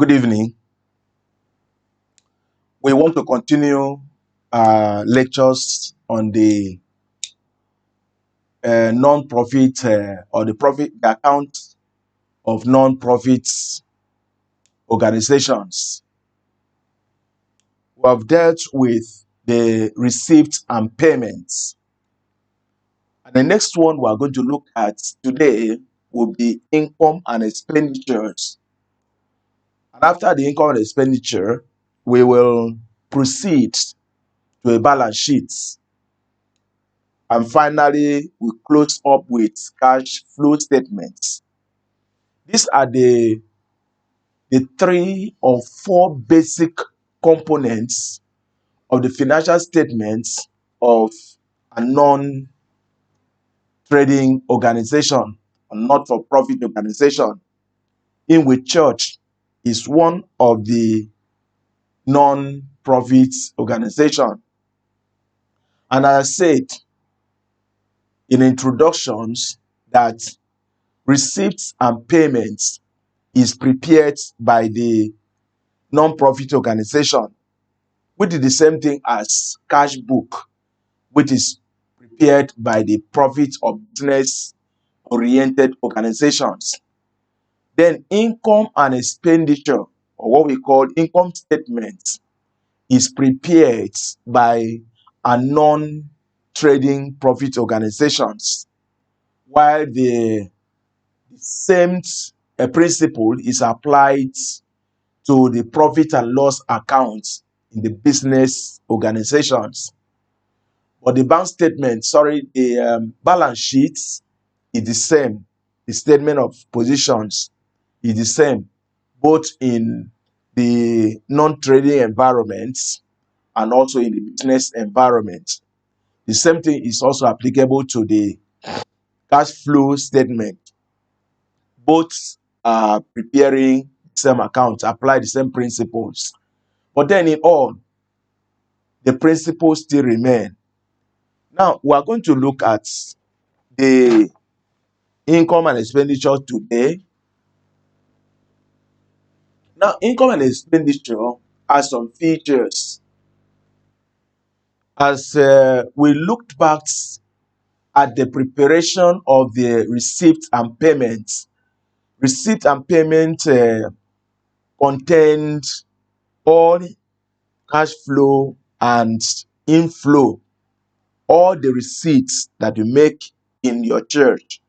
Good evening. We want to continue lectures on the non-profit or the account of non-profit organizations. We have dealt with the receipts and payments. And the next one we are going to look at today will be income and expenditures. And after the income and expenditure, we will proceed to a balance sheet. And finally, we close up with cash flow statements. These are the three or four basic components of the financial statements of a non-trading organization, a not-for-profit organization, in which church is one of the non-profit organization. And I said in introductions that receipts and payments is prepared by the non-profit organization, which is the same thing as cash book, which is prepared by the profit or business oriented organizations. Then income and expenditure, or what we call income statement, is prepared by a non-trading profit organizations, while the same principle is applied to the profit and loss accounts in the business organizations. But the the balance sheets is the same. The statement of positions is the same, both in the non-trading environments and also in the business environment. The same thing is also applicable to the cash flow statement. Both are preparing the same accounts, apply the same principles. But then in all, the principles still remain. Now, we are going to look at the income and expenditure today. Now, income and expenditure has some features. As we looked back at the preparation of the receipt and payment, receipt and payment contained all cash flow and inflow, all the receipts that you make in your church,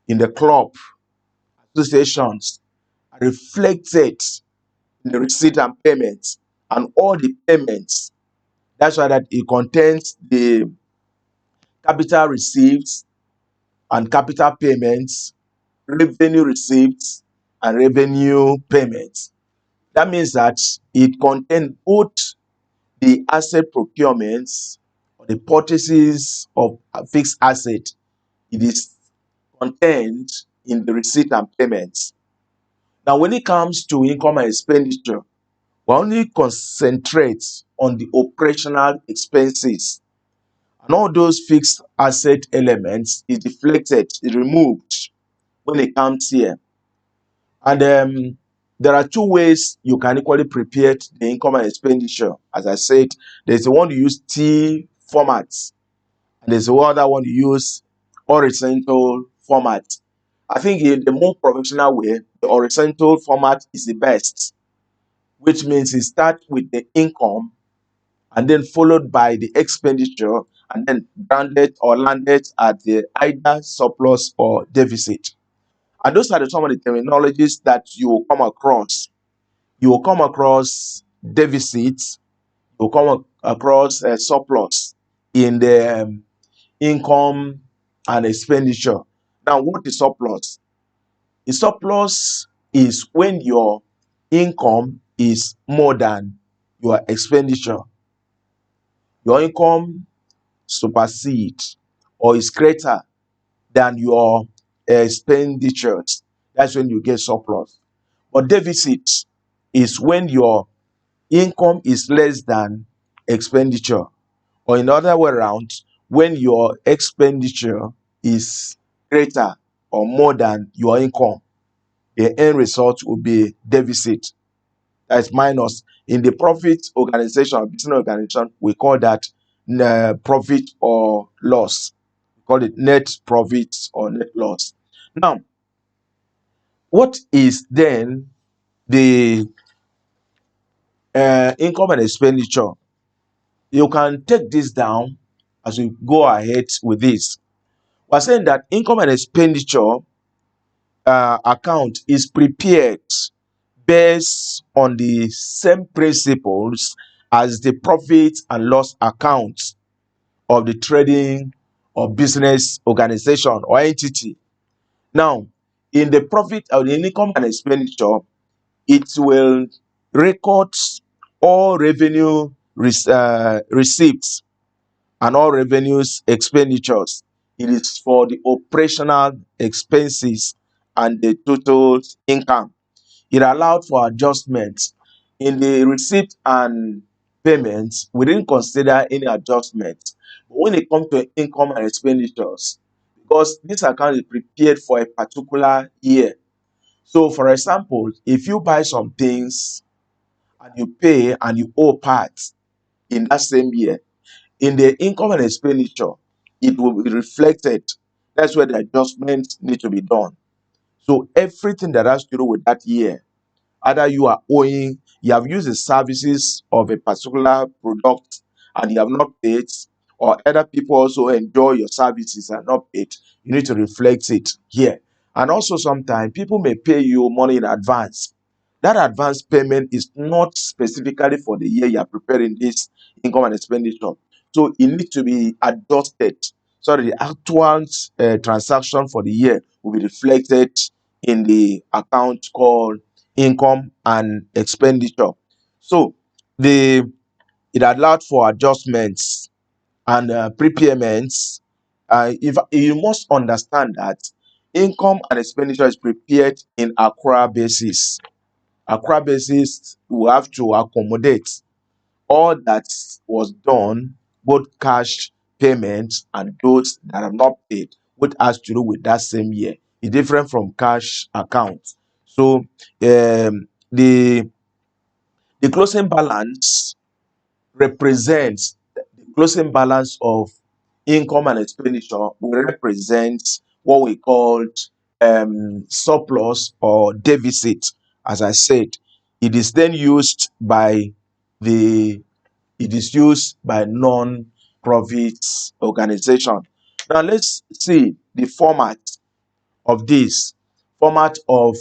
in the club, associations, are reflected in the receipt and payments, and all the payments. That's why that it contains the capital receipts and capital payments, revenue receipts and revenue payments. That means that it contains both the asset procurements or the purchases of a fixed asset. It is contained in the receipt and payments. Now, when it comes to income and expenditure, we only concentrate on the operational expenses. And all those fixed asset elements is deflected, is removed when it comes here. And there are two ways you can equally prepare the income and expenditure. As I said, there's the one you use T formats, and there's the other one you use horizontal format. I think in the more professional way, the horizontal format is the best, which means it starts with the income and then followed by the expenditure and then branded or landed at the either surplus or deficit. And those are some of the terminologies that you will come across. You will come across deficits, you will come across surplus in the income and expenditure. Now, what is surplus? The surplus is when your income is more than your expenditure. Your income supersedes or is greater than your expenditures. That's when you get surplus. But deficit is when your income is less than expenditure, or in other way around, when your expenditure is greater or more than your income. the end result will be deficit. That is minus. In the profit organization, business organization, we call that profit or loss. We call it net profit or net loss. Now, what is then the income and expenditure? You can take this down as we go ahead with this. We're saying that income and expenditure account is prepared based on the same principles as the profit and loss account of the trading or business organization or entity. Now, in the profit or the income and expenditure, it will record all revenue receipts and all revenues expenditures. It is for the operational expenses and the total income. It allowed for adjustments in the receipt and payments. We didn't consider any adjustments. But when it comes to income and expenditures, because this account is prepared for a particular year. So, for example, if you buy some things and you pay and you owe part in that same year, in the income and expenditure, it will be reflected. That's where the adjustments need to be done. So everything that has to do with that year, either you are owing, you have used the services of a particular product and you have not paid, or other people also enjoy your services and not paid, you need to reflect it here. And also sometimes people may pay you money in advance. That advance payment is not specifically for the year you are preparing this income and expenditure. So it needs to be adjusted so that the actual transaction for the year will be reflected in the account called income and expenditure. So the it allowed for adjustments and prepayments. If you must understand that income and expenditure is prepared in accrual basis. Accrual basis will have to accommodate all that was done, both cash payments and those that are not paid, what has to do with that same year. It's different from cash accounts. So the closing balance represents the closing balance of income and expenditure will represent what we call surplus or deficit. As I said, it is then used by the it is used by non-profit organization. Now let's see the format of this format of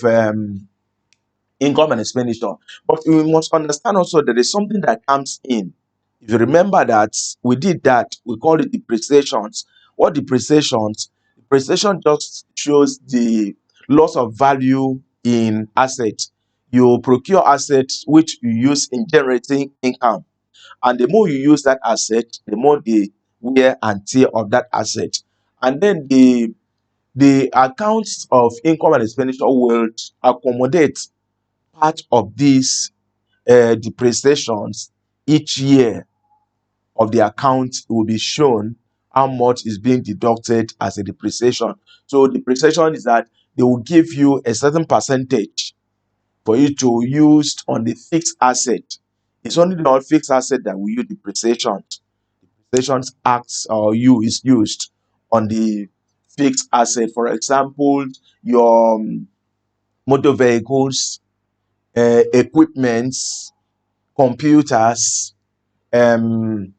income and expenditure. But we must understand also there is something that comes in. If you remember that we did that, we call it depreciations. What depreciations? Depreciation just shows the loss of value in assets. You procure assets which you use in generating income. And the more you use that asset, the more the wear and tear of that asset. And then the accounts of income and expenditure will accommodate part of these depreciations each year of the account will be shown how much is being deducted as a depreciation. So depreciation is that they will give you a certain percentage for you to use on the fixed asset. It's only the non-fixed asset that will use depreciation. Depreciation acts or you is used on the fixed asset. For example, your motor vehicles, equipments, computers, um,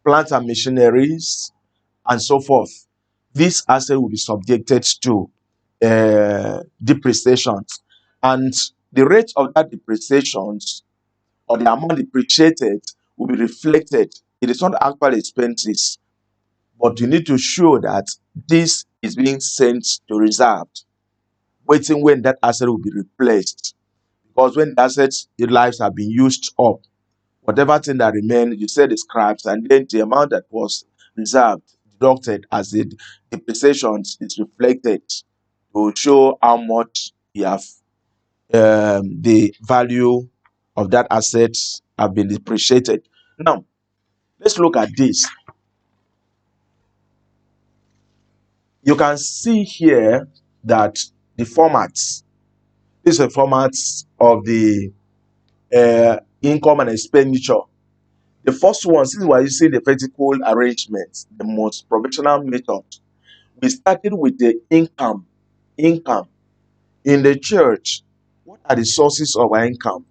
plant and machineries, and so forth. This asset will be subjected to depreciations, and the rate of that depreciations or the amount depreciated will be reflected. It is not actual expenses, but you need to show that this is being sent to reserve, waiting when that asset will be replaced. Because when the assets lives have been used up, whatever thing that remained, you said the scraps, and then the amount that was reserved, deducted as the depreciation is reflected to show how much you have the value of that asset have been depreciated. Now, let's look at this. You can see here that the formats. This is a format of the income and expenditure. The first one, since we're using the vertical arrangement, the most professional method, we started with the income. Income in the church. What are the sources of our income?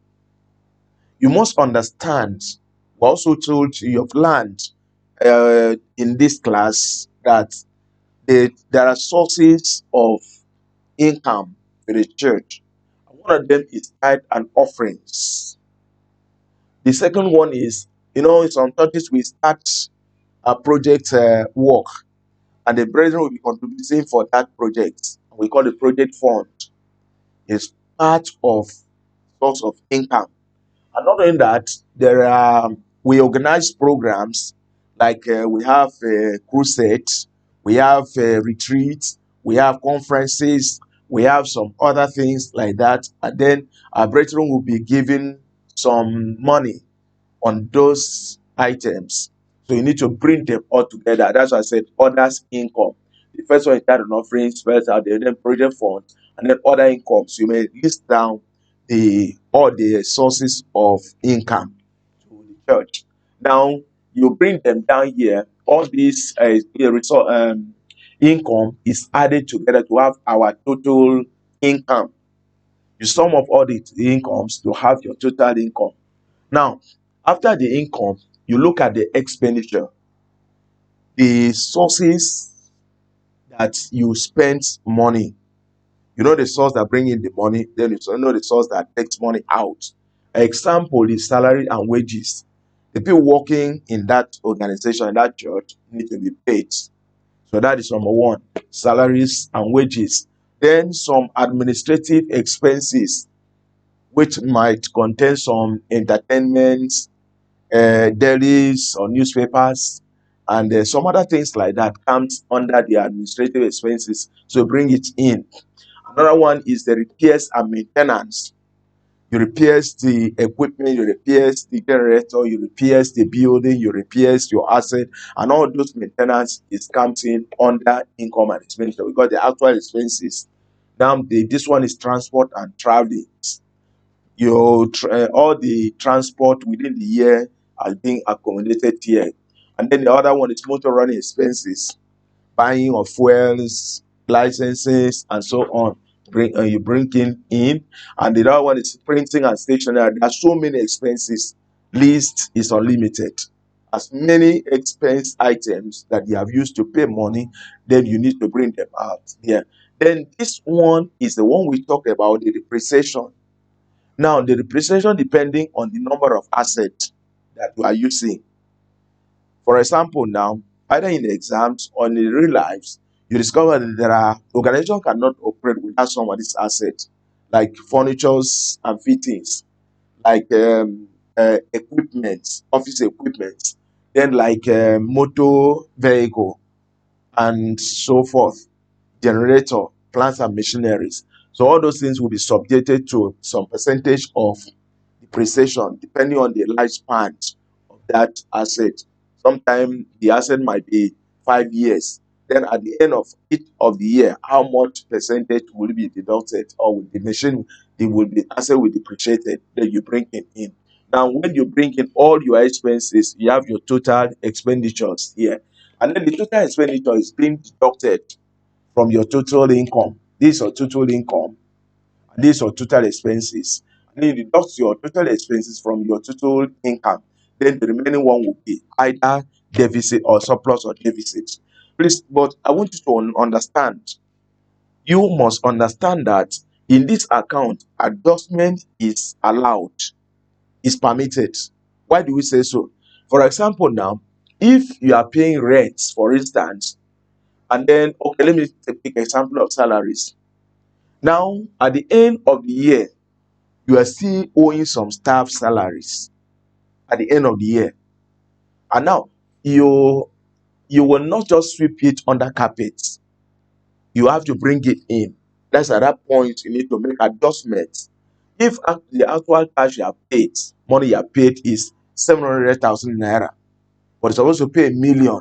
You must understand. We also told you of land in this class that there are sources of income for the church. One of them is tithe and offerings. The second one is, in some churches we start a project work, and the brethren will be contributing for that project. We call the project fund. It's part of source of income. And not only that, there are we organize programs like we have crusades, we have retreats, we have conferences, we have some other things like that, and then our brethren will be giving some money on those items. So you need to bring them all together. That's why I said others income. The first one is that an offerings, first out there, then project fund, and then other incomes. You may list down the all the sources of income to the church. Now you bring them down here. All these income is added together to have our total income. You sum up all the incomes to have your total income. Now, after the income, you look at the expenditure, the sources that you spend money. You know the source that bring in the money, then you know the source that takes money out. Example is salary and wages. The people working in that organization, in that church, need to be paid. So that is number one, salaries and wages. Then some administrative expenses, which might contain some entertainment, dailies or newspapers, and some other things like that comes under the administrative expenses. So bring it in. Another one is the repairs and maintenance. You repairs the equipment, you repairs the generator, you repairs the building, you repairs your asset, and all those maintenance is comes in under income and expenditure because the actual expenses. Now, this one is transport and traveling. All the transport within the year are being accommodated here. And then the other one is motor running expenses, buying of fuels, licenses, and so on. You bring in, and the other one is printing and stationery. There are so many expenses. List is unlimited. As many expense items that you have used to pay money, then you need to bring them out here. Then this one is the one we talked about, the depreciation. Now, the depreciation depending on the number of assets that you are using. For example, now, either in the exams or in the real lives, you discover that there are organizations cannot operate without some of these assets, like furnitures and fittings, like equipment, office equipment, then like motor vehicle, and so forth, generator, plants and machineries. So all those things will be subjected to some percentage of depreciation depending on the lifespan of that asset. Sometimes the asset might be 5 years. Then at the end of each of the year, how much percentage will be deducted, or with the machine, the asset will be depreciated. Then you bring it in. Now, when you bring in all your expenses, you have your total expenditures here. And then the total expenditure is being deducted from your total income. This is your total income. These are total expenses. And then you deduct your total expenses from your total income. Then the remaining one will be either deficit or surplus or deficit. Please, but I want you to understand. You must understand that in this account, adjustment is allowed, is permitted. Why do we say so? For example, now, if you are paying rents, for instance, and then, okay, let me take an example of salaries. Now, at the end of the year, you are still owing some staff salaries at the end of the year. And now you will not just sweep it under carpet. You have to bring it in. That's at that point you need to make adjustments. If the actual cash you have paid, money you have paid is 700,000 naira, but it's supposed to pay a million,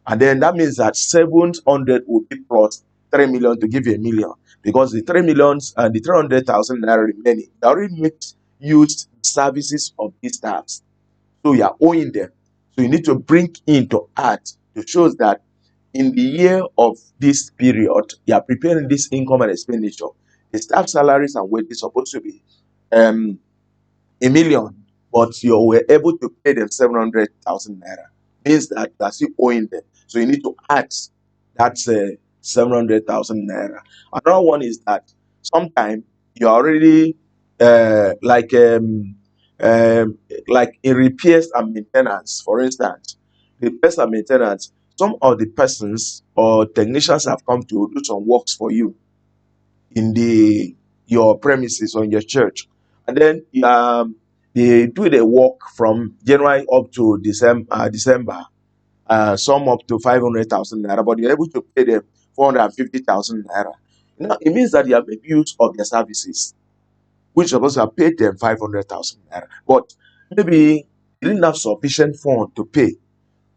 and then that means that 700 will be plus 3 million to give you a million, because the 3 millions and the 300,000 naira remaining, they already mixed used services of these staffs. So you are owing them. So you need to bring in to add to show that in the year of this period, you are preparing this income and expenditure. The staff salaries and wages supposed to be um 1 million, but you were able to pay them 700,000 naira. Means that you are still owing them. So you need to add that 700,000 naira. Another one is that sometimes you are already uh, like um, um, like in repairs and maintenance, for instance, repairs and maintenance. Some of the persons or technicians have come to do some works for you in the your premises on your church, and then they do the work from January up to December, some up to 500,000 naira, but you're able to pay them 450,000 naira. Now it means that you have made use of their services, which supposed to have paid them 500,000 naira, but maybe you didn't have sufficient fund to pay.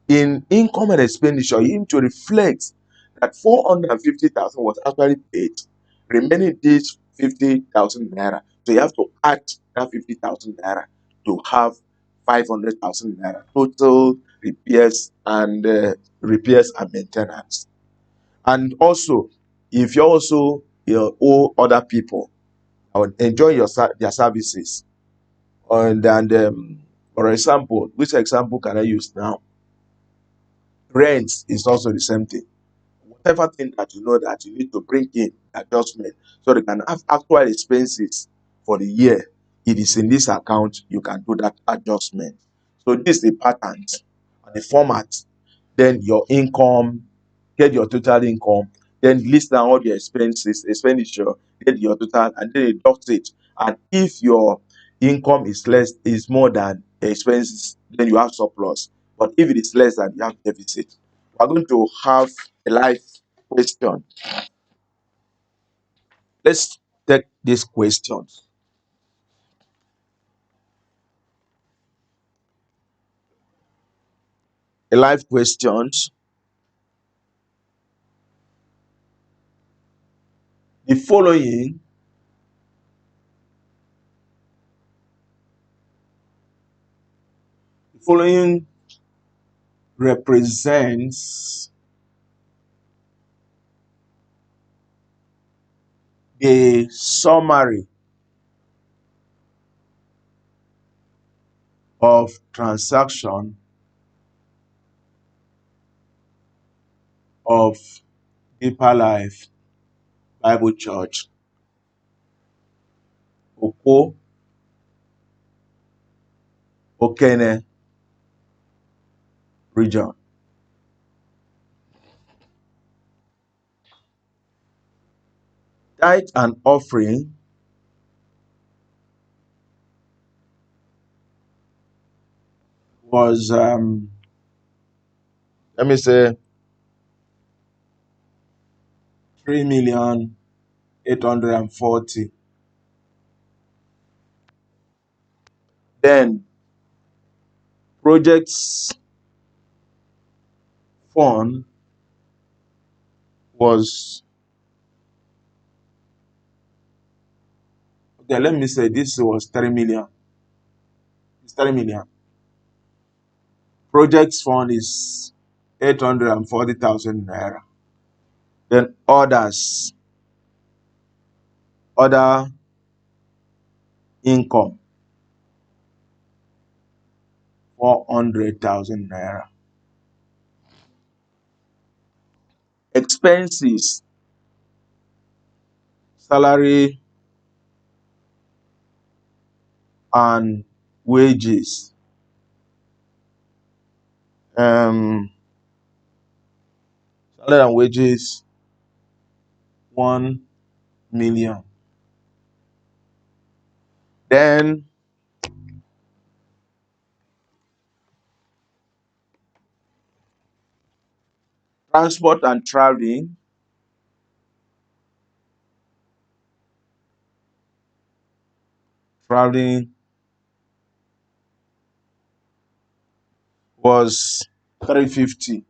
In income and expenditure, you need to reflect that 450,000 was actually paid. Remaining this 50,000 naira. So you have to add that 50,000 naira to have 500,000 naira total repairs and maintenance. And also, if you also owe other people or enjoy their services, and for example, which example can I use now? Rent is also the same thing. Whatever thing that you know that you need to bring in adjustment so they can have actual expenses for the year, it is in this account you can do that adjustment. So this is the pattern and the format. Then your income, get your total income, then list down all your expenditure, get your total, and then deduct it. And if your income is more than expenses, then you have surplus. But if it is less than, you have deficit. We're going to have a live question. Let's take this question. A live questions. The following the following represents the summary of transaction of Deeper Life Bible Church, Oko, Okene region. Tithe and offering was, let me say, 3,840,000. Then projects fund was, okay, let me say this was 3 million. It's 3 million. Projects fund is 840,000 naira. Then other income, 400,000 naira. Expenses, salary and wages, um salary and wages, 1 million. Then transport and traveling was 350.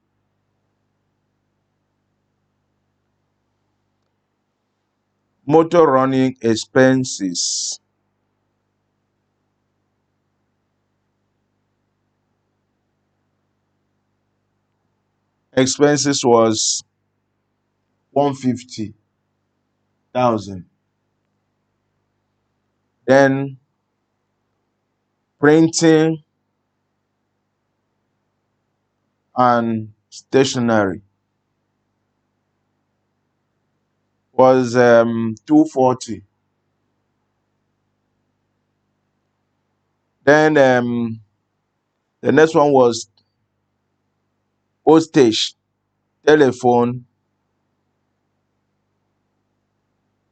Motor running expenses. Expenses was 150,000. Then printing and stationery was 240. Then the next one was postage, telephone,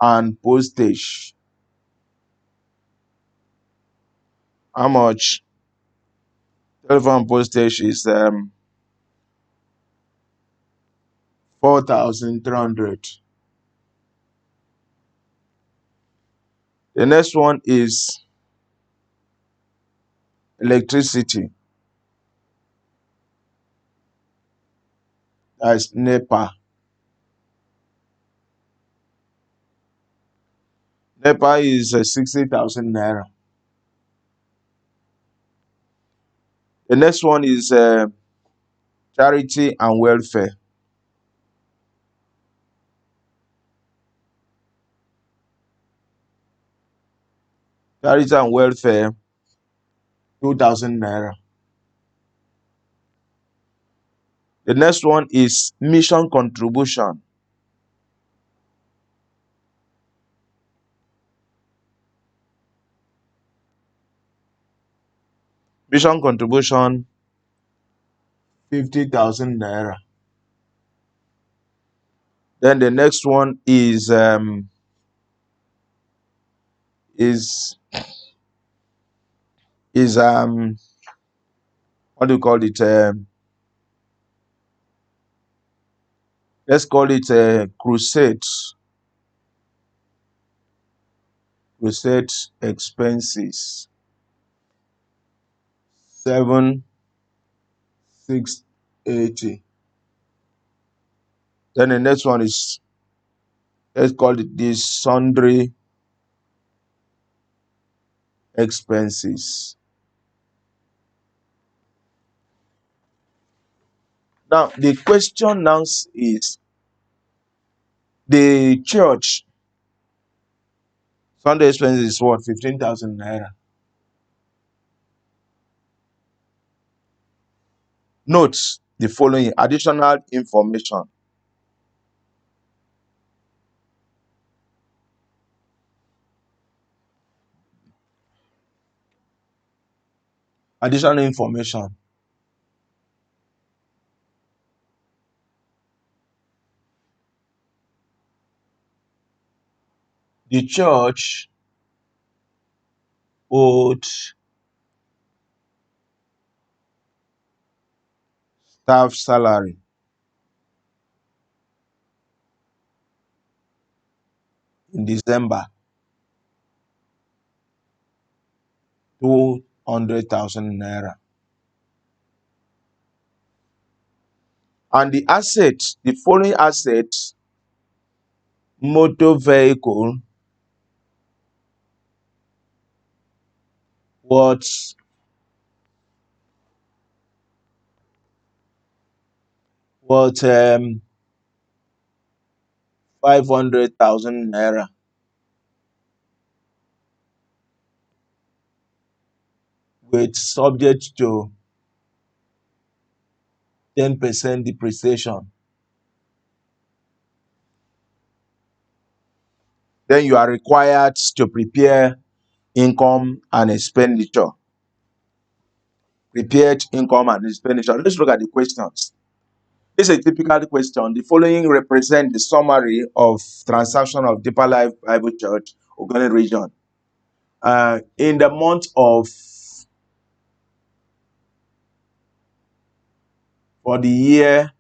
and postage. How much? Telephone and postage is 4,300. The next one is electricity. That's NEPA. NEPA is 60,000 naira. The next one is charity and welfare. Charity and welfare, 2,000 naira. The next one is mission contribution. Mission contribution, 50,000 naira. Then the next one is is what do you call it? Let's call it crusade. Crusade expenses, 7,680. Then the next one is, let's call it this, sundry expenses. Now the question now is, the church Sunday expenses is what? 15,000 naira. Note the following additional information. Additional information. The church owed staff salary in December, 200,000 naira. And the assets, the following assets: motor vehicle worth worth 500,000 naira, with subject to 10% depreciation. Then you are required to prepare income and expenditure. Prepared income and expenditure. Let's look at the questions. This is a typical question. The following represent the summary of transaction of Deeper Life Bible Church, Ogoni region. In the month of, for the year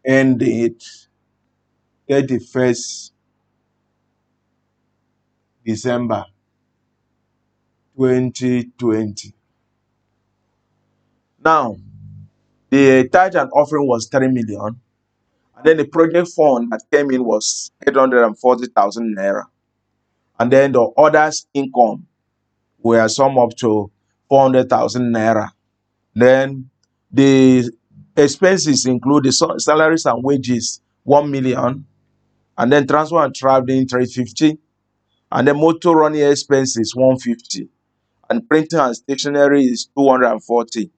ended 31st December 2020. Now, the tithe and offering was 3 million, And then the project fund that came in was 840,000 naira. And then the others income were sum up to 400,000 naira. Then the expenses include the salaries and wages, 1 million, and then transport and traveling, 350, and then motor running expenses, 150, and printing and stationery is 240,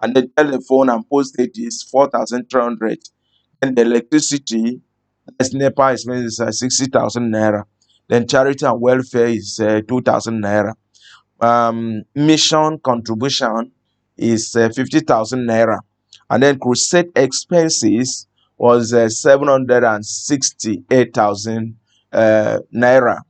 and the telephone and postage is 4,300. Then the electricity, that's NEPA expenses are 60,000 naira. Then charity and welfare is 2,000 naira. Mission contribution is 50,000 naira. And then crusade expenses was 768,000 naira.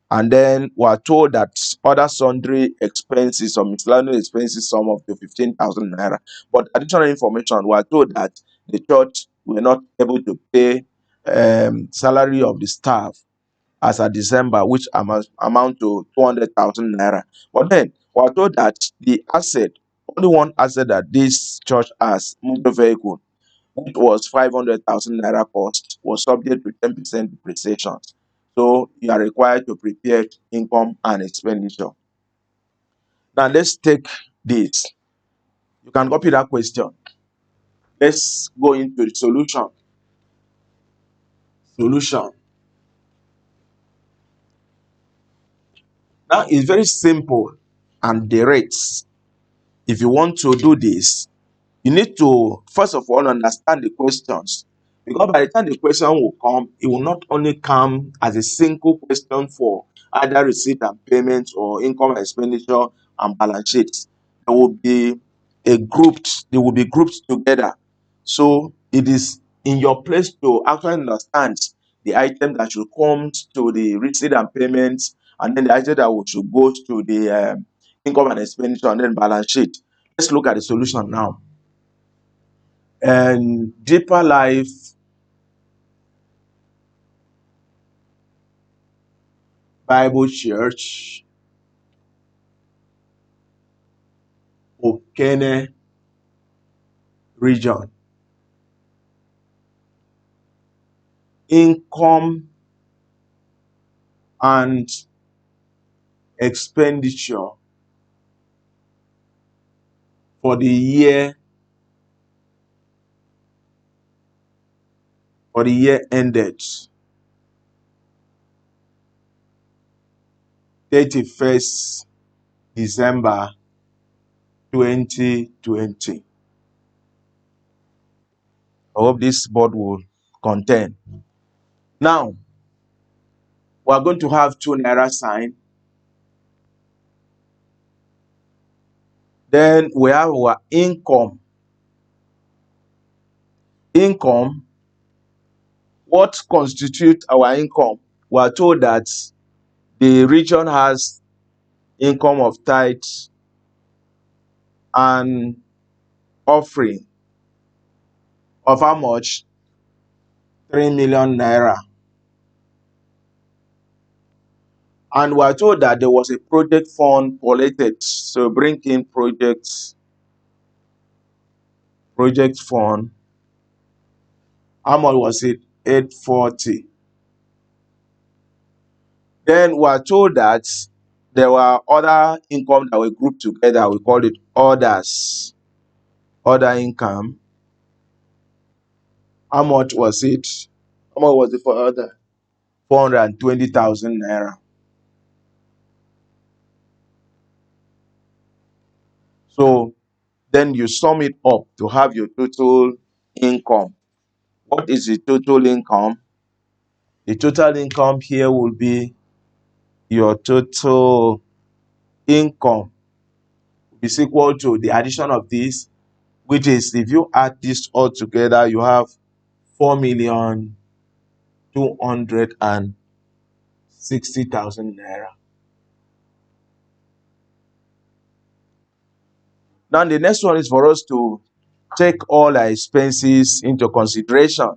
And then we are told that other sundry expenses or miscellaneous expenses sum up to 15,000 naira. But additional information, we are told that the church were not able to pay salary of the staff as at December, which amount to 200,000 naira. But then we are told that the asset, only one asset that this church has, motor vehicle, which was 500,000 naira cost, was subject to 10% depreciation. So you are required to prepare income and expenditure. Now let's take this. You can copy that question. Let's go into the solution. Solution. Now it's very simple and direct. If you want to do this, you need to first of all understand the questions, because by the time the question will come, it will not only come as a single question for either receipt and payment or income and expenditure and balance sheets. There will be they will be grouped together. So it is in your place to actually understand the item that should come to the receipt and payments, and then the item that should go to the income and expenditure and then balance sheet. Let's look at the solution now. And Deeper Life Bible Church, Okene region. Income and expenditure for the year ended 31st December 2020. I hope this board will contain. Now, we are going to have two naira sign. Then we have our income. Income, what constitutes our income? We are told that the region has income of tithes and offering of how much? 3 million naira. And we are told that there was a project fund collected. So bring in project fund. How much was it? 840. Then we are told that there were other income that were grouped together. We call it others. Other income. How much was it? How much was it for other? 420,000 naira. So then you sum it up to have your total income. What is the total income? The total income here will be your total income is equal to the addition of this, which is, if you add this all together, you have 4,260,000 naira. Now the next one is for us to take all our expenses into consideration.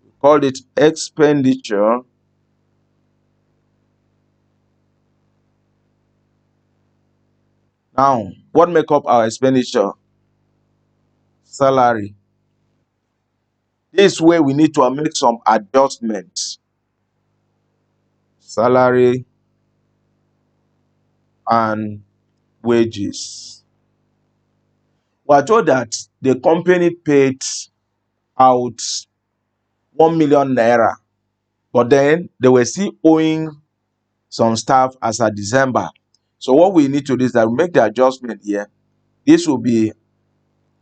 We call it expenditure. Now, what make up our expenditure? Salary. This way we need to make some adjustments. Salary and wages. We are told that the company paid out 1 million naira, but then they were still owing some staff as at December. So what we need to do is that we make the adjustment here. This will be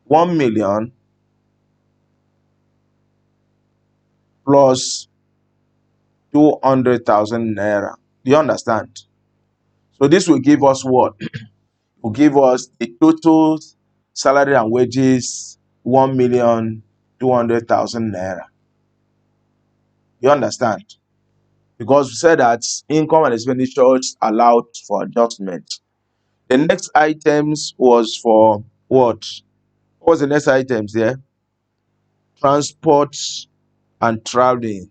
1 million plus 200,000 naira. Do you understand? So this will give us what? Will give us the total salary and wages 1,200,000 naira. You understand? Because we said that income and expenditures allowed for adjustment. The next items was for what? What was the next items there? Transport and traveling.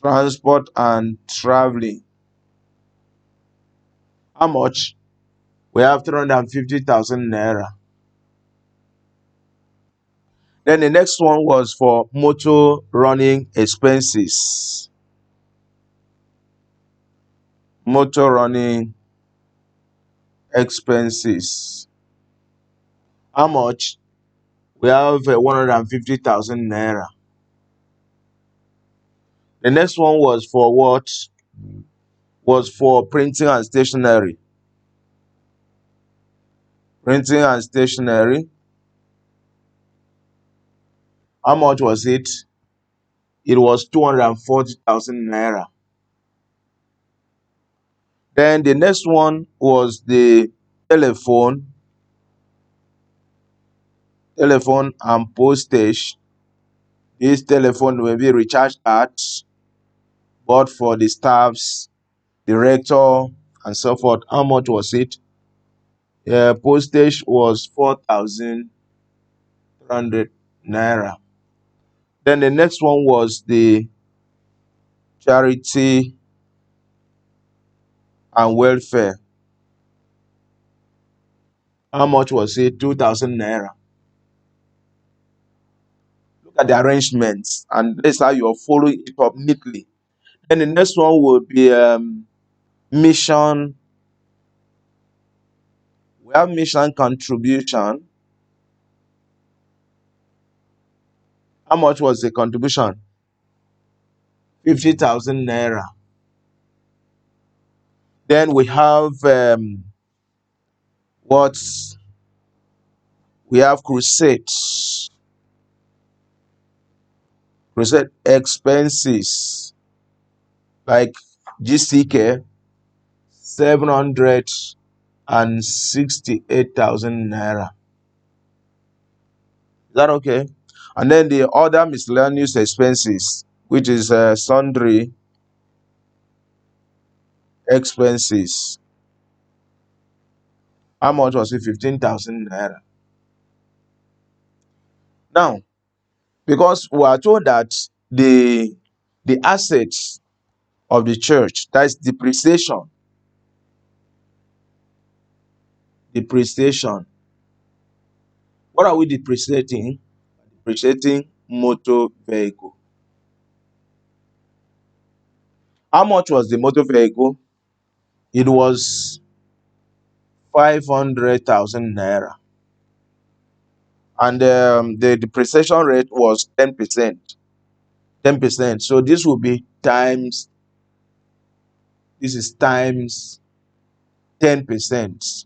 Transport and traveling. How much? We have 350,000 naira. Then the next one was for motor running expenses. Motor running expenses. How much? We have 150,000 naira. The next one was for what? Was for printing and stationery. Printing and stationery. How much was it? It was 240,000 naira. Then the next one was the telephone and postage. This telephone will be recharge cards, bought for the staffs, director, and so forth. How much was it? Postage was 4,300 naira. Then the next one was the charity and welfare. How much was it? 2,000 naira. Look at the arrangements, and that's how you're following it up neatly. Then the next one will be mission. We have mission contribution. How much was the contribution? 50,000 naira. Then we have what? We have crusade expenses like GCK 768,000 naira. Is that okay? And then the other miscellaneous expenses, which is sundry expenses. How much was it? 15,000 naira. Now, because we are told that the assets of the church, that is depreciation. Depreciation. What are we depreciating? Depreciating motor vehicle. How much was the motor vehicle? It was 500,000 naira. And the depreciation rate was 10%. 10%. So this will be times, this is times 10%.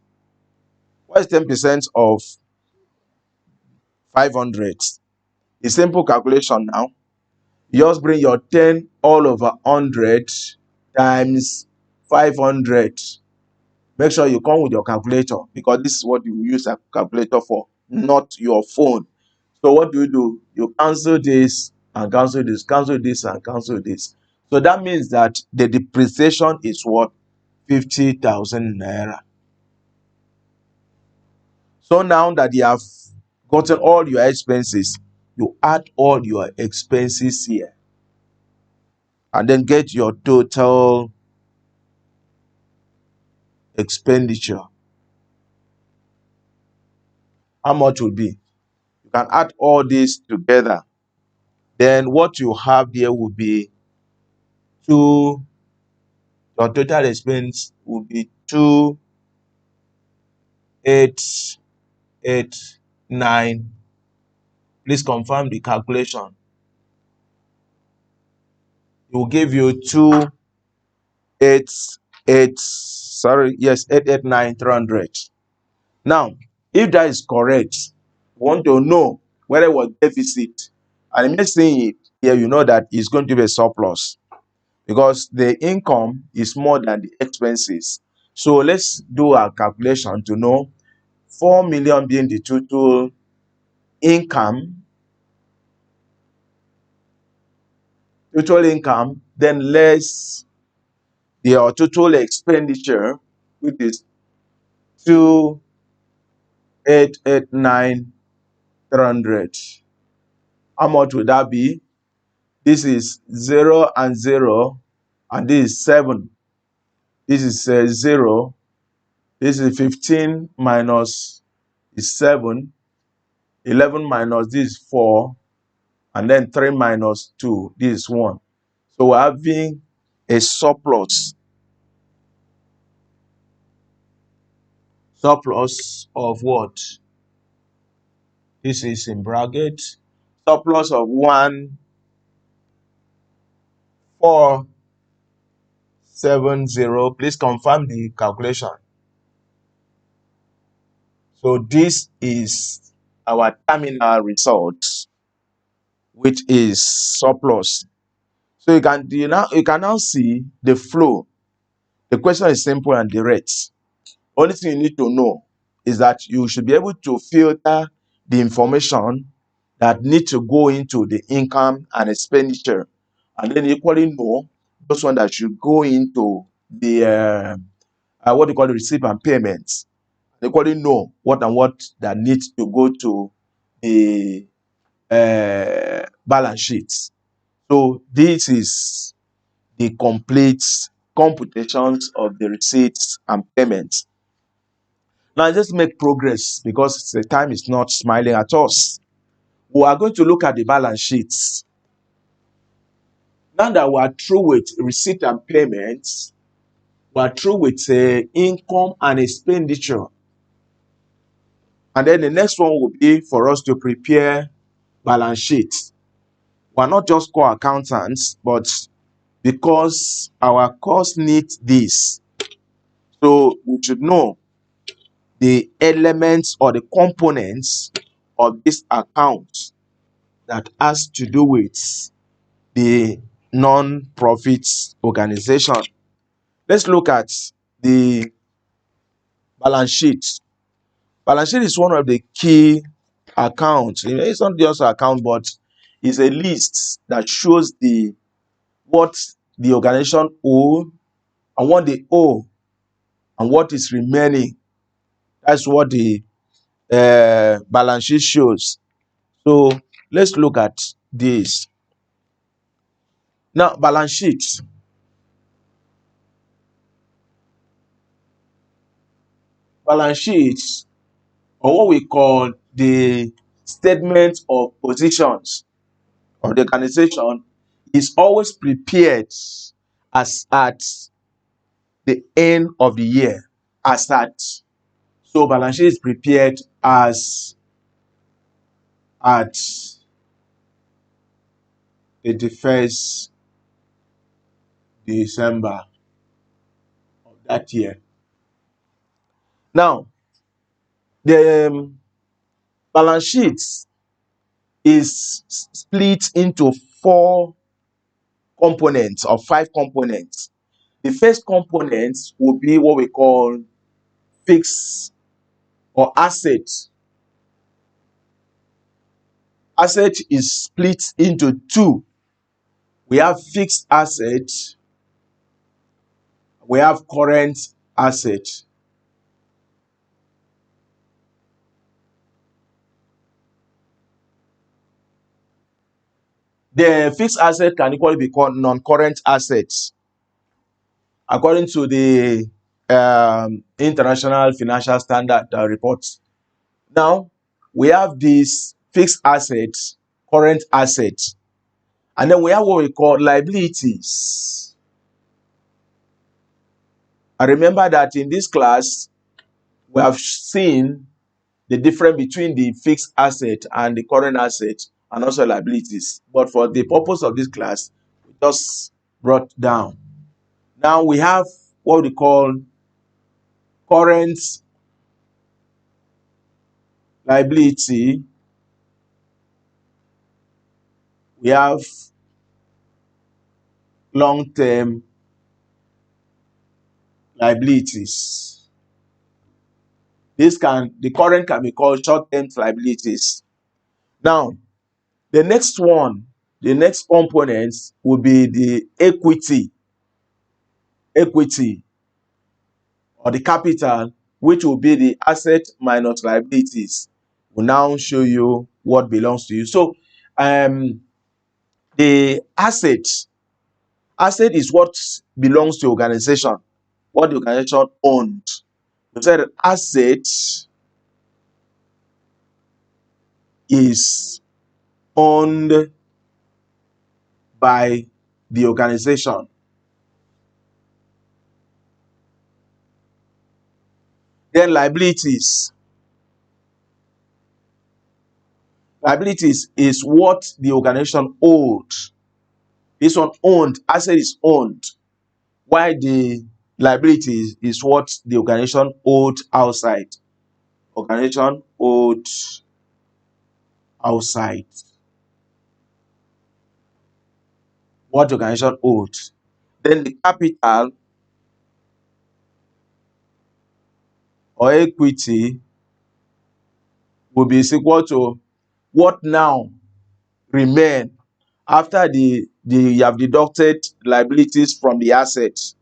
What is 10% of 500? A simple calculation now. You just bring your 10 all over 100 times 500. Make sure you come with your calculator, because this is what you use a calculator for, not your phone. So what do? You cancel this and cancel this, cancel this and cancel this. So that means that the depreciation is what? 50,000 naira. So now that you have gotten all your expenses, you add all your expenses here and then get your total expenditure. How much will be? can add all this together. Then what you have there will be your total expense will be 2889. Please confirm the calculation. It will give you 889,300. Now, if that is correct, we want to know whether it was deficit. And it makes it here, you know that it's going to be a surplus because the income is more than the expenses. So let's do a calculation to know 4 million being the total income, then less your total expenditure, which is 2889,300. How much would that be? This is 0 and 0, and this is 7. This is 0. This is 15 minus is 7. 11 minus this is 4. And then 3 minus 2, this is 1. So we're having a surplus. Surplus of what? This is in bracket. Surplus of 1470. Please confirm the calculation. So this is our terminal result, which is surplus. So you can now see the flow. The question is simple and direct. Only thing you need to know is that you should be able to filter the information that need to go into the income and expenditure, and then equally know those ones that should go into the what you call the receipt and payments. Equally know what that needs to go to the balance sheets. So this is the complete computations of the receipts and payments. Now just make progress because the time is not smiling at us. We are going to look at the balance sheets. Now that we are through with receipt and payments, we are through with income and expenditure. And then the next one will be for us to prepare balance sheets. We are not just core accountants, but because our course needs this, so we should know the elements or the components of this account that has to do with the non-profit organization. Let's look at the balance sheet. Balance sheet is one of the key accounts. It's not just an account, but it's a list that shows what the organization owe and what they owe and what is remaining. That's what the balance sheet shows. So let's look at this. Now, balance sheets. Balance sheets, or what we call the statement of positions of the organization, is always prepared as at the end of the year. So balance sheet is prepared as at the 1st December of that year. Now, the balance sheet is split into 4 components or 5 components. The first component will be what we call fixed or asset. Asset is split into 2. We have fixed asset, we have current asset. The fixed asset can equally be called non-current assets according to the International Financial Standard reports. Now, we have these fixed assets, current assets, and then we have what we call liabilities. I remember that in this class, we have seen the difference between the fixed asset and the current asset and also liabilities. But for the purpose of this class, we just brought down. Now we have what we call current liability. We have long-term liabilities. The current can be called short-term liabilities. Now, the next component will be the equity or the capital, which will be the asset minus liabilities. Will now show you what belongs to you. So, the asset is what belongs to organization, what the organization owned. We said asset is owned by the organization. Then liabilities. Liabilities is what the organization owed. This one owned, asset is owned, while the liabilities is what the organization owed outside. Organization owed outside. What the organization owed. Then the capital or equity will be equal to what now remain after you have deducted liabilities from the assets.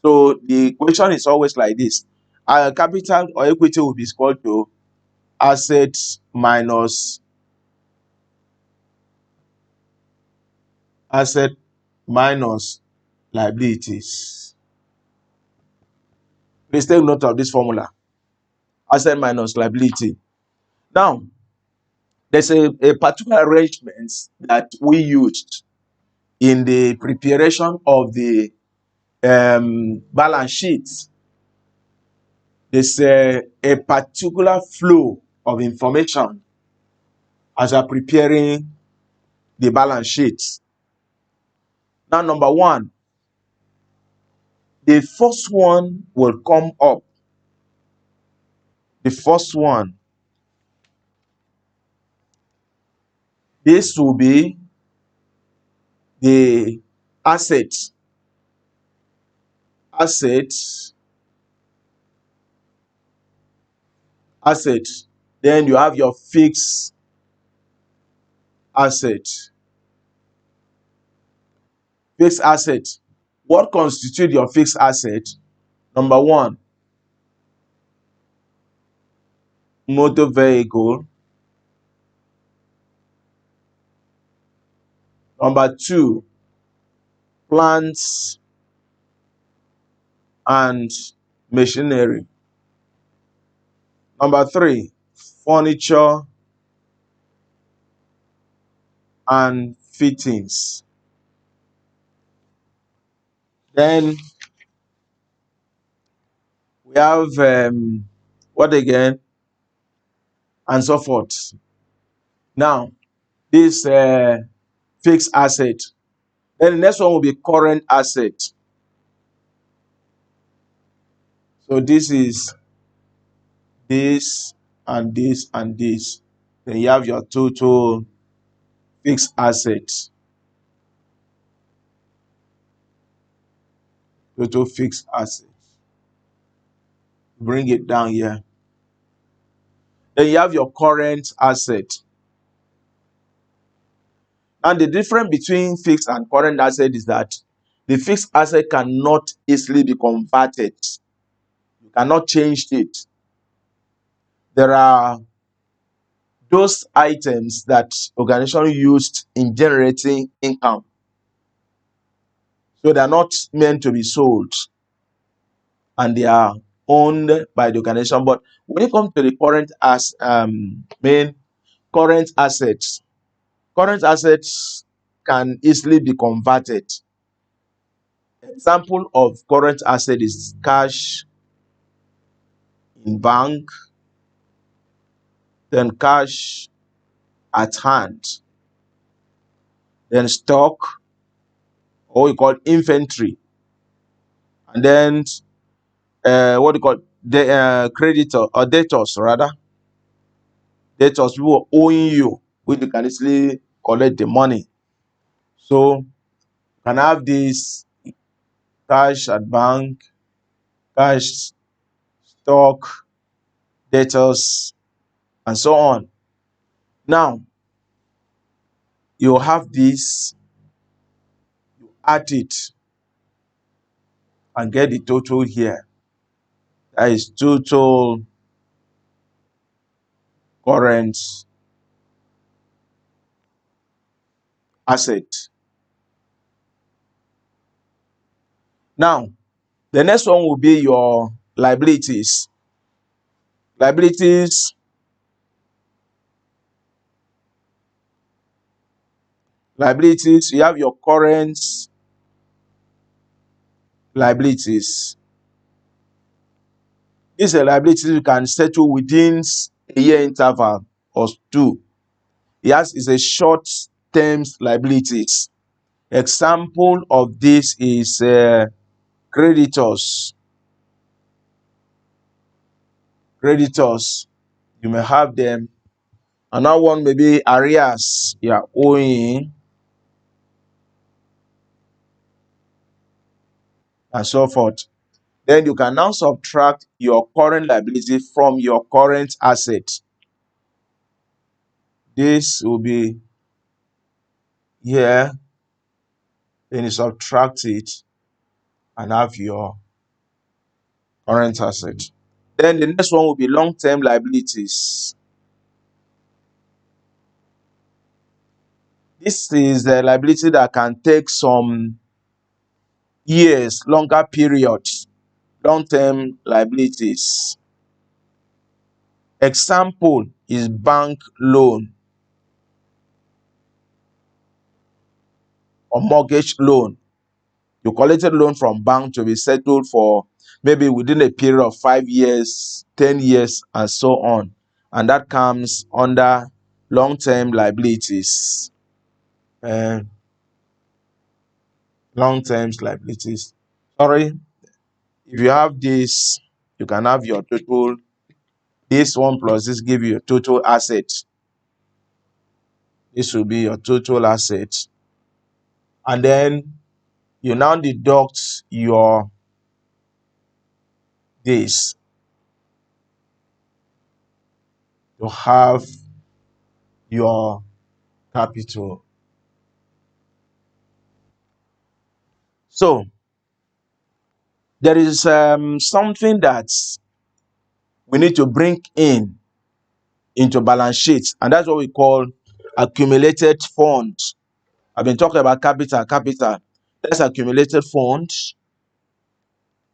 So the equation is always like this. Capital or equity will be equal to assets minus asset minus liabilities. Please take note of this formula. Asset minus liability. Now, there's a particular arrangement that we used in the preparation of the balance sheet. There's a particular flow of information as you're preparing the balance sheet. Now, number one, the first one will come up. The first one, this will be the assets. Assets. Then you have your fixed asset. Fixed asset. What constitutes your fixed asset? Number one, motor vehicle. Number two, plants and machinery. Number three, furniture and fittings. Then we have what again? And so forth. Now, this fixed asset. Then the next one will be current asset. So this is this and this and this. Then you have your total fixed assets. Total fixed assets. Bring it down here. Then you have your current asset. And the difference between fixed and current asset is that the fixed asset cannot easily be converted. You cannot change it. There are those items that organization used in generating income. So they are not meant to be sold and they are owned by the organization. But when it comes to the current current assets. Current assets can easily be converted. Example of current asset is cash in bank, then cash at hand, then stock, or we call inventory, and then what do you call the creditor or debtors rather. Debtors, people owing you, which you can easily collect the money. So you can have this cash at bank, cash, stock, debtors, and so on. Now you have this, you add it and get the total here. That is total current asset. Now, the next one will be your liabilities. Liabilities, you have your current liabilities. These are liabilities you can settle within a year interval or two. Yes, it's a short term liabilities. Example of this is creditors. Creditors, you may have them. Another one may be arrears you are owing, and so forth. Then you can now subtract your current liability from your current asset. This will be here, then you subtract it and have your current asset. Then the next one will be long-term liabilities. This is a liability that can take some years, longer periods, long-term liabilities. Example is bank loan or mortgage loan. You collected loan from bank to be settled for maybe within a period of 5 years, 10 years, and so on. And that comes under long-term liabilities. Long-term liabilities. Sorry, if you have this, you can have your total. This one plus this give you a total asset. This will be your total asset. And then you now deduct your this to have your capital. So there is something that we need to bring in into balance sheet, and that's what we call accumulated funds. I've been talking about capital. That's accumulated funds.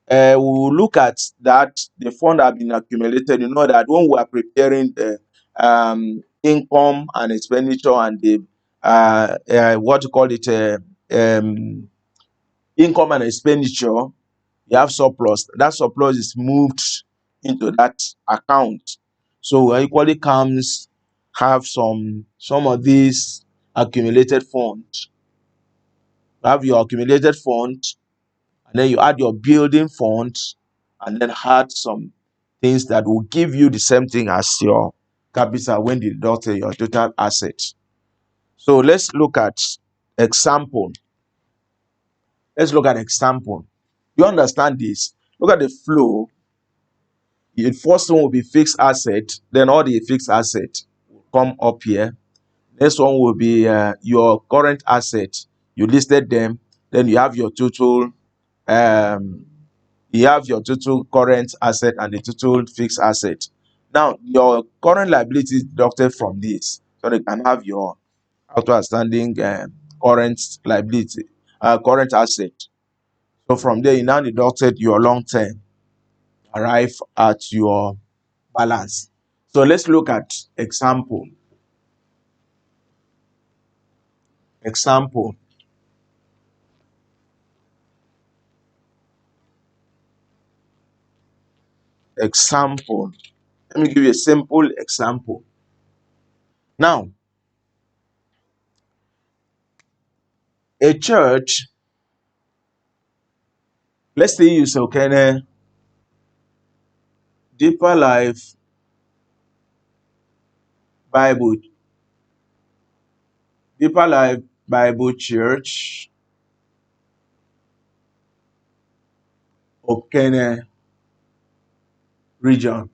We will look at that the fund have been accumulated. You know that when we are preparing the income and expenditure and the what you call it income and expenditure, you have surplus. That surplus is moved into that account. So we equally comes have some of these accumulated funds. You have your accumulated fund, and then you add your building fund, and then add some things that will give you the same thing as your capital when you deduct your total assets. So let's look at example. Let's look at example. You understand this? Look at the flow. The first one will be fixed asset, then all the fixed asset will come up here. Next one will be your current asset. You listed them, then you have your total current asset and the total fixed asset. Now, your current liability is deducted from this, so you can have your outstanding current liability, current asset. So from there, you now deducted your long term, arrive at your balance. So let's look at example. Example. Example. Let me give you a simple example. Now, a church, let's say you say, okay, Deeper Life Bible, Deeper Life Bible Church, Okene region.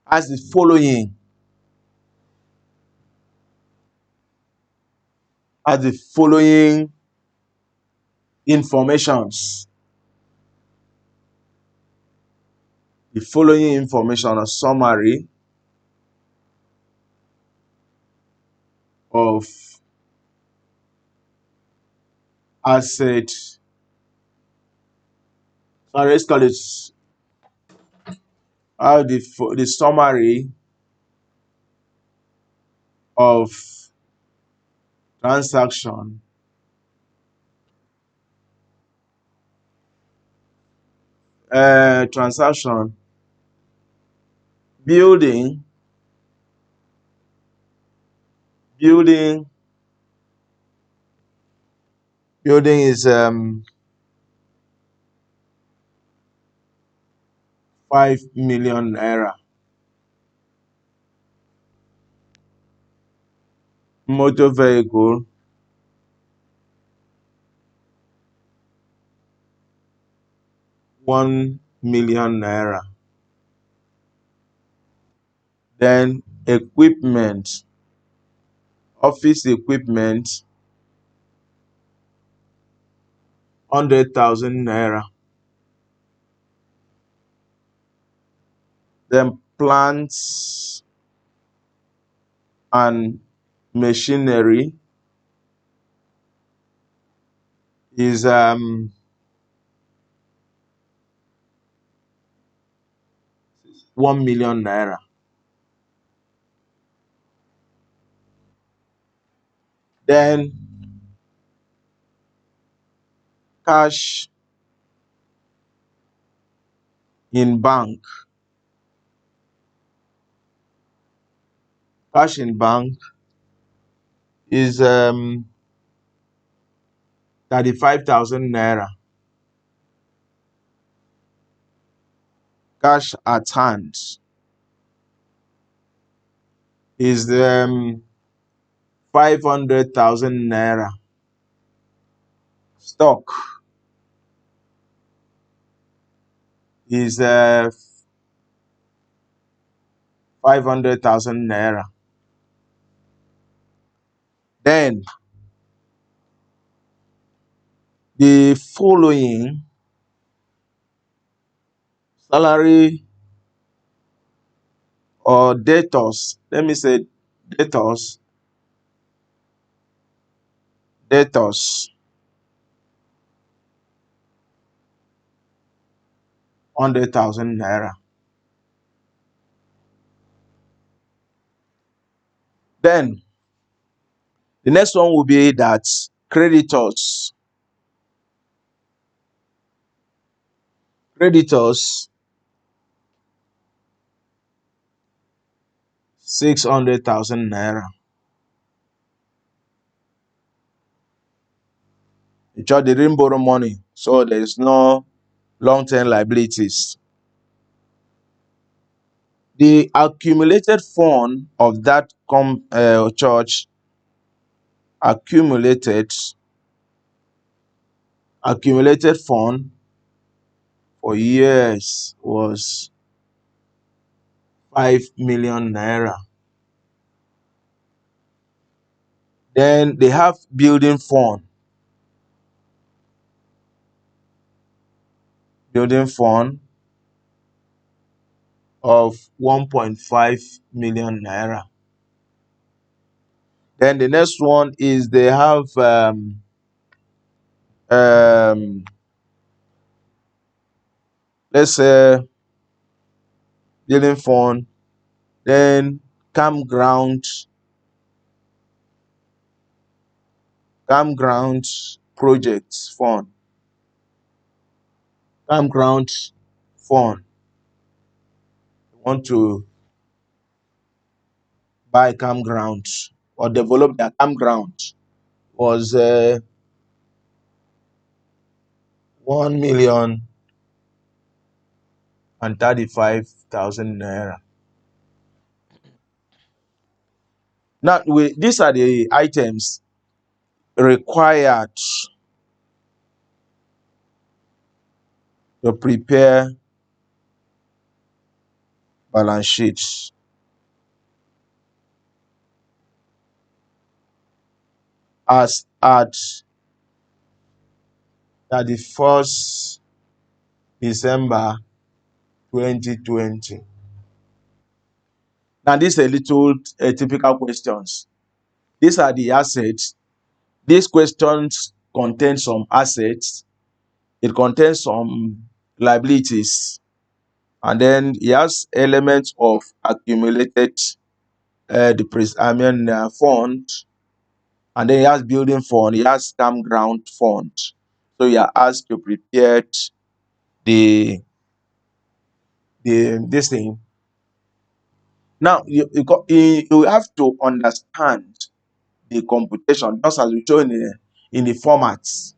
As the following, as the following informations. The following information, a summary of asset. Sorry, let's call it how the summary of transaction, transaction, building, building, building is 5 million naira. Motor vehicle, 1 million naira. Then equipment, office equipment, 100,000 naira. Then plants and machinery is 1 million naira. Then cash in bank, cash in bank is 35,000 naira. Cash at hand is 500,000 naira. Stock is 500,000 naira. Then the following salary or debtors, let me say debtors, debtors, 100,000 naira. Then the next one will be that creditors, creditors 600,000 naira. The church they didn't borrow money, so there is no long-term liabilities. The accumulated fund of that church accumulated fund for years was 5 million naira. Then they have building fund of 1.5 million naira. Then the next one is they have let's say building fund, then campground, campground projects fund, campground fund. Want to buy campground or develop their campground was 1,035,000 naira. Now, these are the items required to prepare balance sheets. As at 31st December 2020. Now, these are little typical questions. These are the assets. These questions contain some assets. It contains some liabilities. And then it has elements of accumulated fund. And then it has building fund. It has campground fund. So you are asked to prepare the this thing. Now you have to understand the computation just as we show in the formats.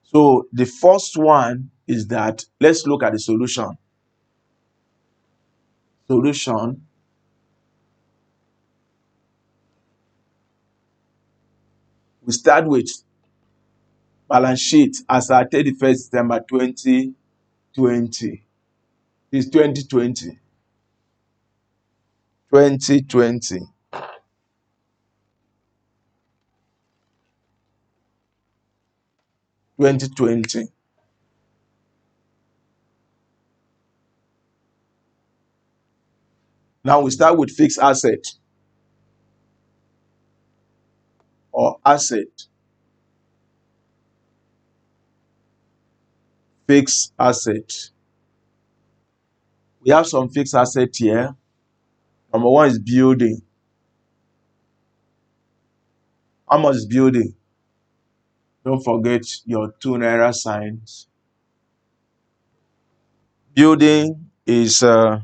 So the first one is that let's look at the solution. Solution. We start with balance sheet as at 31st December 2020. It's 2020. 2020. 2020. Now we start with fixed asset or asset. Fixed asset. We have some fixed asset here. Number one is building. How much is building? Don't forget your 2 naira signs. Building is 5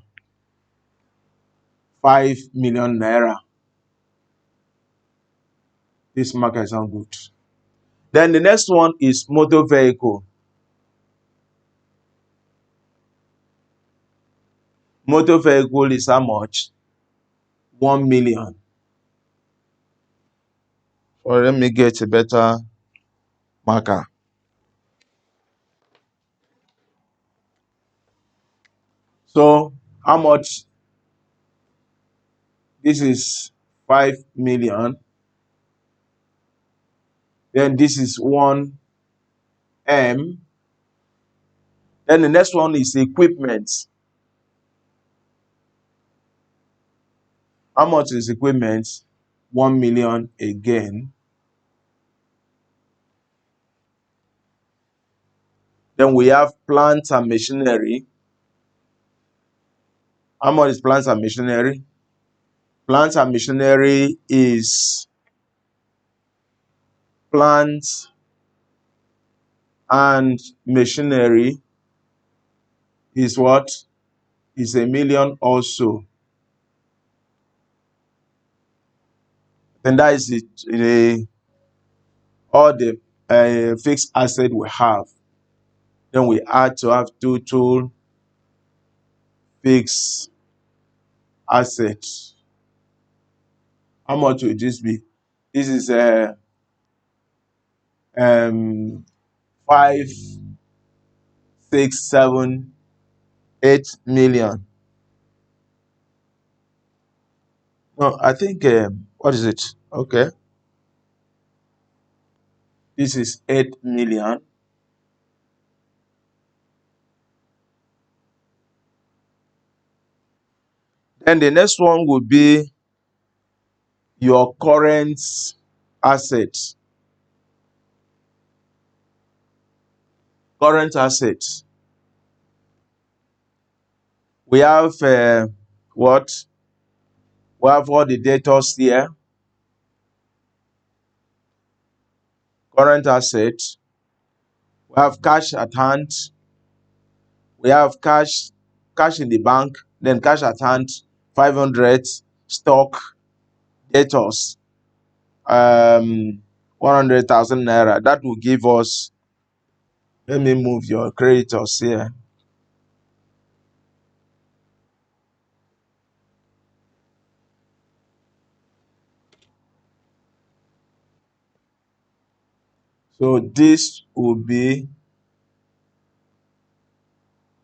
million naira. This market is not good. Then the next one is motor vehicle. Motor vehicle is how much? 1 million. Or let me get a better marker. So how much? This is 5 million. Then this is 1 M. Then the next one is equipment. How much is equipment? 1 million again. Then we have plants and machinery. How much is plants and machinery? Plants and machinery is plants and machinery is what? Is 1 million also. Then that is it. All the fixed asset we have. Then we add to have total fixed assets. How much will this be? This is 5, 6, 7, 8 million. No, I think what is it? Okay. This is 8 million. Then the next one will be your current assets. Current assets. We have what? We have all the debtors here. Current assets. We have cash at hand. We have cash in the bank, then cash at hand, 500, stock, debtors, 100,000 naira. That will give us, let me move your creditors here. So this will be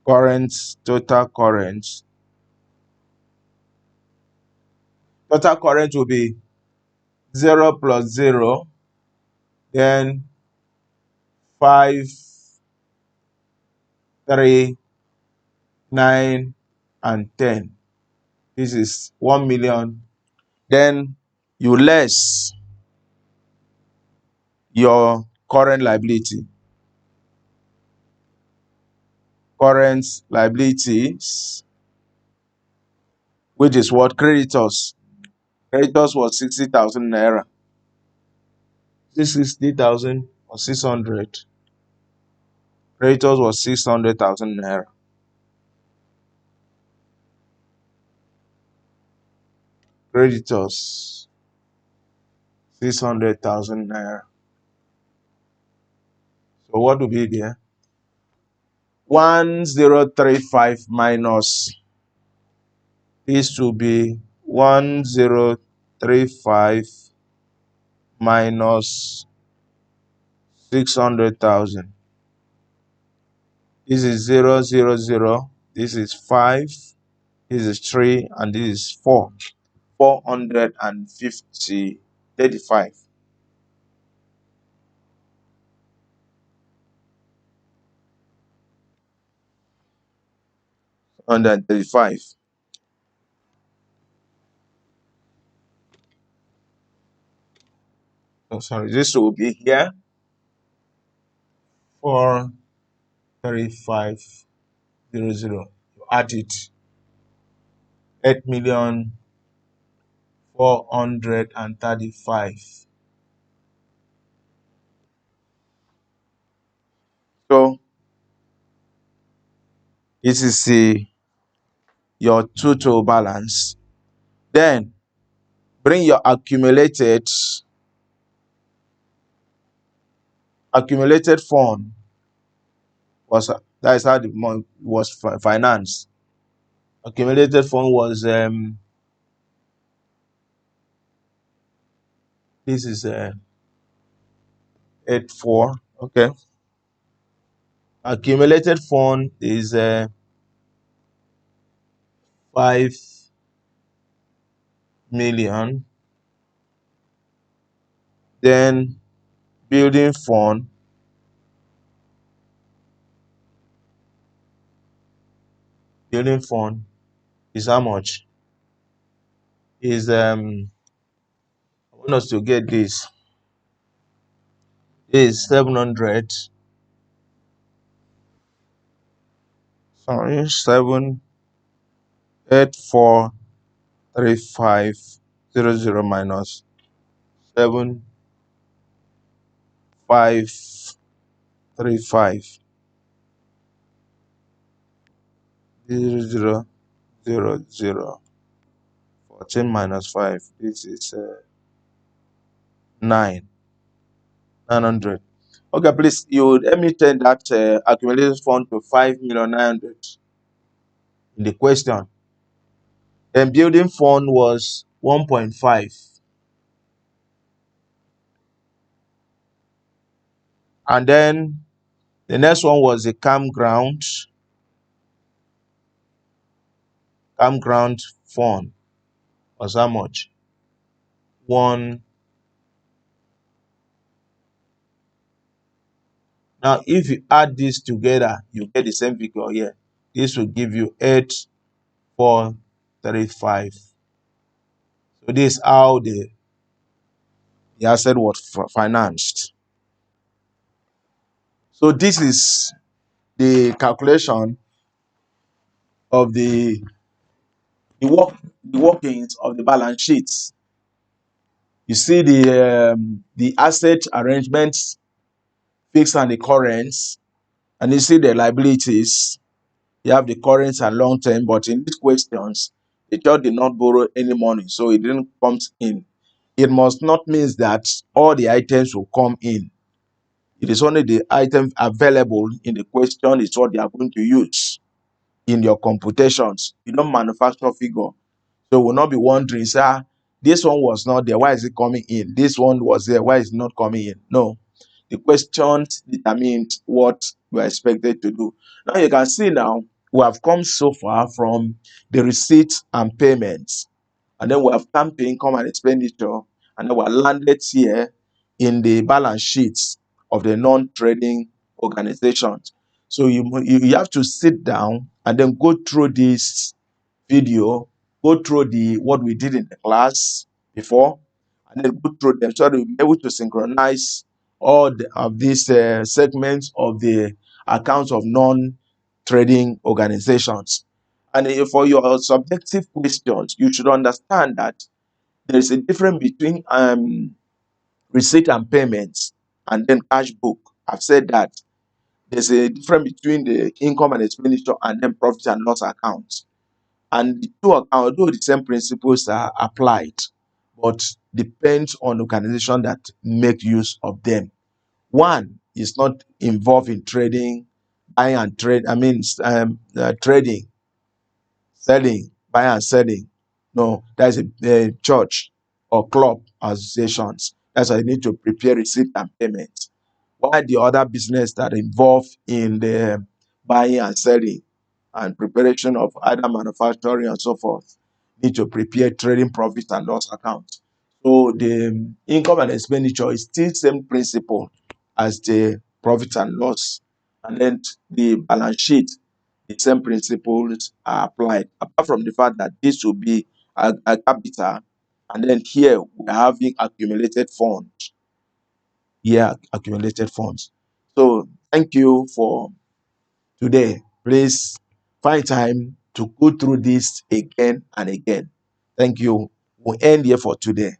current, total current. Total current will be 0 plus 0, then 5, 3, 9, and 10. This is 1 million. Then you less your current liability. Current liabilities, which is what? Creditors. Creditors was 60,000 naira. 60,000 or 600. Creditors was 600,000 naira. Creditors 600,000 naira. So what will be there? 1035 minus this will be 1035 minus 600,000. This is 0, 0, 0. This is 5. This is 3. And this is 4. 450, 35. Under 35. Oh, sorry. This will be here. 43500. You add it. 8,435,000. So this is your total balance. Then bring your accumulated fund. That is how the money was financed. Accumulated fund was this is 84. Okay. Accumulated fund is 5 million. Then building fund is how much? Is I want us to get this. Is 700. Sorry, 7843500 minus 7535 0000 14 minus 5. This is 900. Okay, please, you let me turn that accumulated fund to 5,900,000 in the question. Then building fund was 1.5. And then the next one was the campground fund was how much? 1. Now, if you add this together, you get the same figure here. This will give you 8,435. So this is how the asset was financed. So this is the calculation of the work the workings of the balance sheets. You see the asset arrangements, fixed and the currents, and you see the liabilities. You have the current and long term, but in these questions, the church did not borrow any money, so it didn't come in. It must not mean that all the items will come in. It is only the item available in the question is what they are going to use in your computations. You don't manufacture figure. So we'll not be wondering, sir, this one was not there. Why is it coming in? This one was there. Why is it not coming in? No. The questions determined what we are expected to do. Now you can see now we have come so far from the receipts and payments. And then we have come to income and expenditure. And then we are landed here in the balance sheets of the non-trading organizations. So you have to sit down and then go through this video, go through the what we did in the class before, and then go through them so that we'll be able to synchronize all of these segments of the accounts of non-trading organizations. And for your subjective questions, you should understand that there is a difference between receipt and payments and then cash book. I've said that there's a difference between the income and expenditure and then profit and loss accounts. And the two accounts, although the same principles are applied, but depends on the organization that make use of them. One is not involved in trading, buying and trade. Trading, selling, buying and selling. No, that's a church or club associations. That's why you need to prepare receipt and payment. While the other business that involve in the buying and selling and preparation of either manufacturing and so forth need to prepare trading profit and loss account. So the income and expenditure is still same principle as the profit and loss, and then the balance sheet, the same principles are applied. Apart from the fact that this will be a capital, and then here we are having accumulated funds. Here accumulated funds. So thank you for today. Please find time to go through this again and again. Thank you. We'll end here for today.